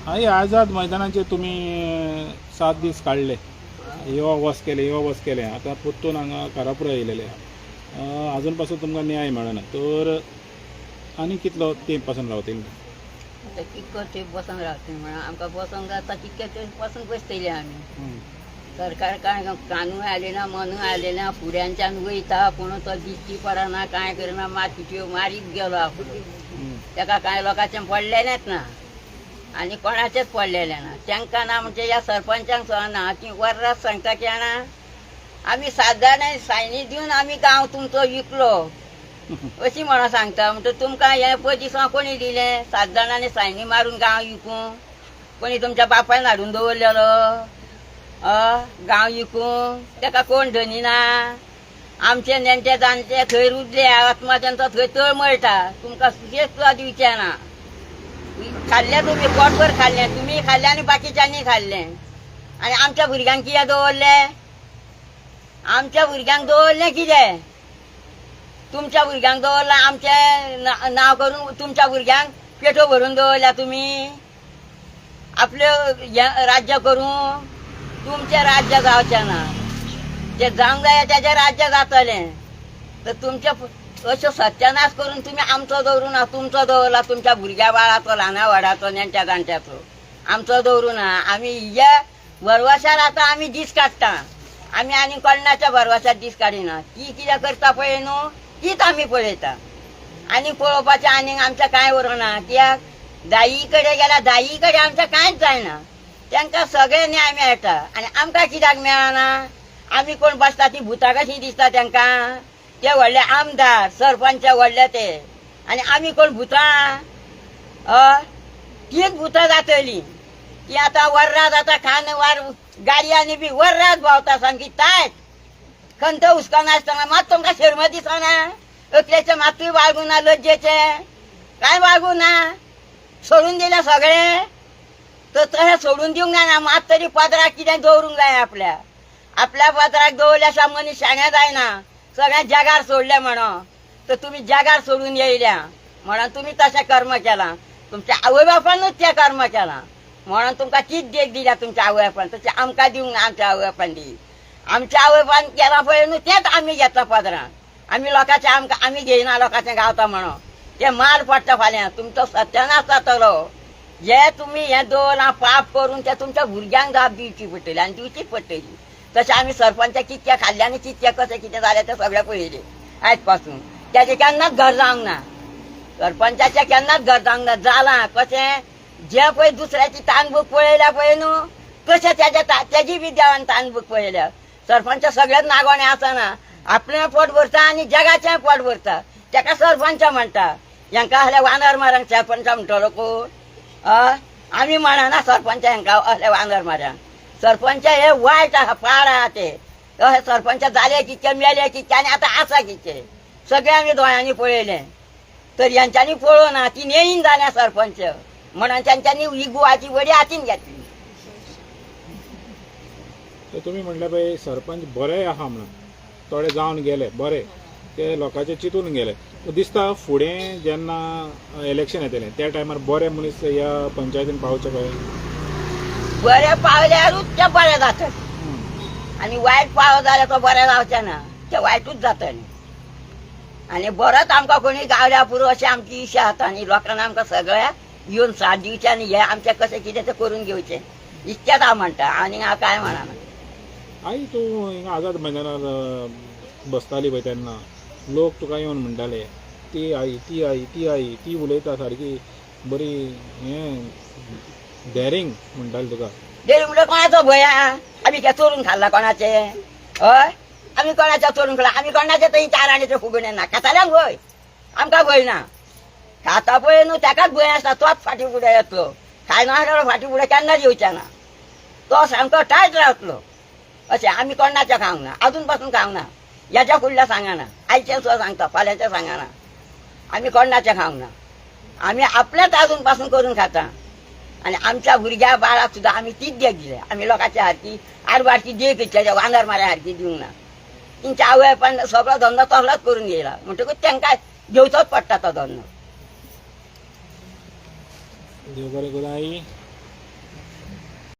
आई आझाद मैदानाचे तुम्ही 7 दीस काढले, येवा वस केले आता पुत्तून हांगा कारापुरा येयलेले अजून पासून तुमकां न्याय मेळना तर आनी कितलो तेंप पासून रावतले? आता कितको तेंप बसून रावतली म्हणून आमकां बसूंक जाता तितके तेंप बसून बसतले आमी. सरकार काय कानूय आले ना मनूय आले ना फुड्यांच्यान वयता पूण तो दिश्टी पडना कांय करना मातयेच्यो मारीत गेलो आपलो. ताका कांय लोकांचें पडलेलेंच ना आनी कोणाचेंच पडलेलें ना. तांकां ना म्हणजे ह्या सरपंचांक ना ती वर्रास सांगता की जाणा आमी 7 जाणां सायनी दिवन आमी गांव तुमचो विकलो अशी म्हणून सांगता. म्हणजे तुमकां हे पयलीं कोणी दिलें 7 जाणांनी सायनी मारून गांव विकूंक? कोणी तुमच्या बापायन हाडून दवरलेलो गांव विकूंक? ताका कोण धनी ना. आमचे नेणटे जाणटे थंय रुजले आत्माच्यांचो थंय तळ मळटा तुमकां सुशेग सुद्दां दिवचें ना. खाल्लें तुमी पोटभर खाल्लें तुमी खाल्लें आनी बाकीच्यांनी खाल्लें आनी आमच्या भुरग्यांक कितें दवरलें? आमच्या भुरग्यांक दवरलें कितें? तुमच्या भुरग्यांक दवरलां आमचें नांव करून तुमच्या भुरग्यांक पेटो भरून दवरल्या तुमी आपलें राज्य करून. तुमचें राज्य जावचें ना. जें जावंक जाय तेजें राज्य जातलें तर तुमचें अशें सत्यानाश करून तुमी आमचो दवरूं ना. तुमचो दवरला तुमच्या भुरग्या बाळाचो ल्हाना व्हडाचो नेणट्या जाणट्याचो आमचो दवरूं ना. आमी हे भरवशार आतां आमी दीस काडटा. आमी आनी कोणाच्या भरवशार दीस काडिना. ती कितें करता पळय न्हू तीच आमी पळयता आनी पळोवपाचें आनीक आमचें कांय उरना. कित्याक दायी कडेन गेल्यार दायी कडेन आमचें कांयच जायना. तांकां सगळें न्याय मेळटा आनी आमकां कित्याक मेळना? आमी कोण बसता ती भुतां कशीं दिसता तांकां? ते व्हडले आमदार सरपंच व्हडले ते आनी आमी कोण भुतां? तीच भुतां जातलीं. ती आतां वर्रात आतां खान वार गाडयांनी बी वर्रात भोंवता सामकी टायट खंत हुस्कानासतना मात तुमकां शर्म दिसना? अकलेचें मातूय वागूं ना लज्जेचें कांय वागूं ना. सोडून दिलें सगळें तर तशें सोडून दिवंक जायना. मात तरी पदराक कितें दवरूंक जाय आपल्या पदराक दवरल्या शिवाय मनीस शाणें जायना. सगळें जगार सोडलें म्हणून तर तुमी जगार सोडून येयल्या म्हणून तुमी तशें कर्म केलां. तुमच्या आवय बापानूच तें कर्म केलां म्हणून तुमकां तीच देख दिल्या तुमच्या आवय बापान. तशें आमकां दिवंक ना. आमच्या आवय बापान दी आमच्या आवय बापान केलां पळय न्हू तेंच आमी घेता पदराक. आमी लोकांचें आमी घेयना लोकांचें गावता म्हणून. तें माल पडटा फाल्यां तुमचो सत्यानाश जातलो. जे तुमी हें दवरलां पाप करून ते तुमच्या भुरग्यांक जाप दिवची पडटली आनी दिवचीच पडटली. तशें आमी सरपंच कितके खाल्ले आनी कितके कशें कितें जालें तें सगळें पळयलें आयज पासून. तेजें केन्नाच घर जावंक ना. सरपंचाचें केन्नाच घर जावंक ना. जालां कशें जे पळय दुसऱ्याची तानबूक पळयल्या पळय न्हू तशें तेजी बी देवान तानबूक पळयल्या. सरपंच सगळेच नागोणे आसना. आपलें पोट भरता आनी जगाचें पोट भरता ताका सरपंच म्हणटा. हांकां असले वानर मारांक सरपंच म्हणटलो कोण? आमी म्हणना सरपंच हांकां असले वानर मारांक. सरपंच हे वायट आहा पाड आहा ते. अशे सरपंच जाले कितके मेले कितके आनी आतां आसा कितके सगळें आमी दोळ्यांनी पळयलें. तर हेंच्यांनी पळोवना ती नेईन जाल्या सरपंच म्हणून तेंच्यांनी ही गुवाची वडी हातीन घेतली. तुम्ही म्हटलं पळय सरपंच बरे आहा म्हणून थोडे जावन गेले बरे ते लोकांचे चिंतून गेले. दिसता फुडें जेन्ना इलेक्शन येतलें त्या टायमार बरे मनीस ह्या पंचायतीन पावचे पळय बरे पावल्यारूच ते बरें जातलें आनी वायट पावलो जाल्यार तो बरें जावचें ना. ते वायटूच जातलें आनी बरोच आमकां कोणी गावल्या पुरो अशें आमची इच्छा आसा आनी लोकांनी आमकां सगळ्याक येवन साथ दिवचें आनी हें आमचें कशें कितें तें करून घेवचें इतकेंच हांव म्हणटा आनी हांव कांय म्हणना. आई तूं हिंगा आझाद मैदानार बसताली पळय तेन्ना लोक तुका येवन म्हणटाले ती आई ती आई ती आई ती उलयता सारकी बरी हें डॅरिंग म्हणटाली तुका. डेरी म्हणल्यार कोणाचो भंय आहा? आमी काय चोरून खाल्ला कोणाचें? हय आमी कोणाचें चोरून खाल्ला? आमी कोणाचें थंय 4 आण्याचें फुगणे ना. खाताल्यांक भंय आमकां भंय ना. खाता पळय न्हू ताकाच भंय आसता तोच फाटीं फुडें येतलो. खायना फाटीं फुडें केन्नाच येवचें ना. तो सामको टायट रावतलो. अशें आमी कोणाचें खावंक ना अजून पासून खावंक ना. हेच्या फुडलें सांगना आयचें सुद्दां सांगता फाल्यांचें सांगना. आमी कोणाचें खावंक ना. आमी आपलेंच अजून पासून करून खाता आनी आमच्या भुरग्या बाळाक सुद्दां आमी तीच देख दिल्या. आमी लोकांच्या सारकी आडवारकी देख इतल्या वानर माऱ्या सारकी दिवंक ना. तेंच्या आवय बापायन सगळो धंदो तसलोच करून घेयला म्हणटकूच तांकां घेवचोच पडटा तो धंदो. देव बरें करूं आई.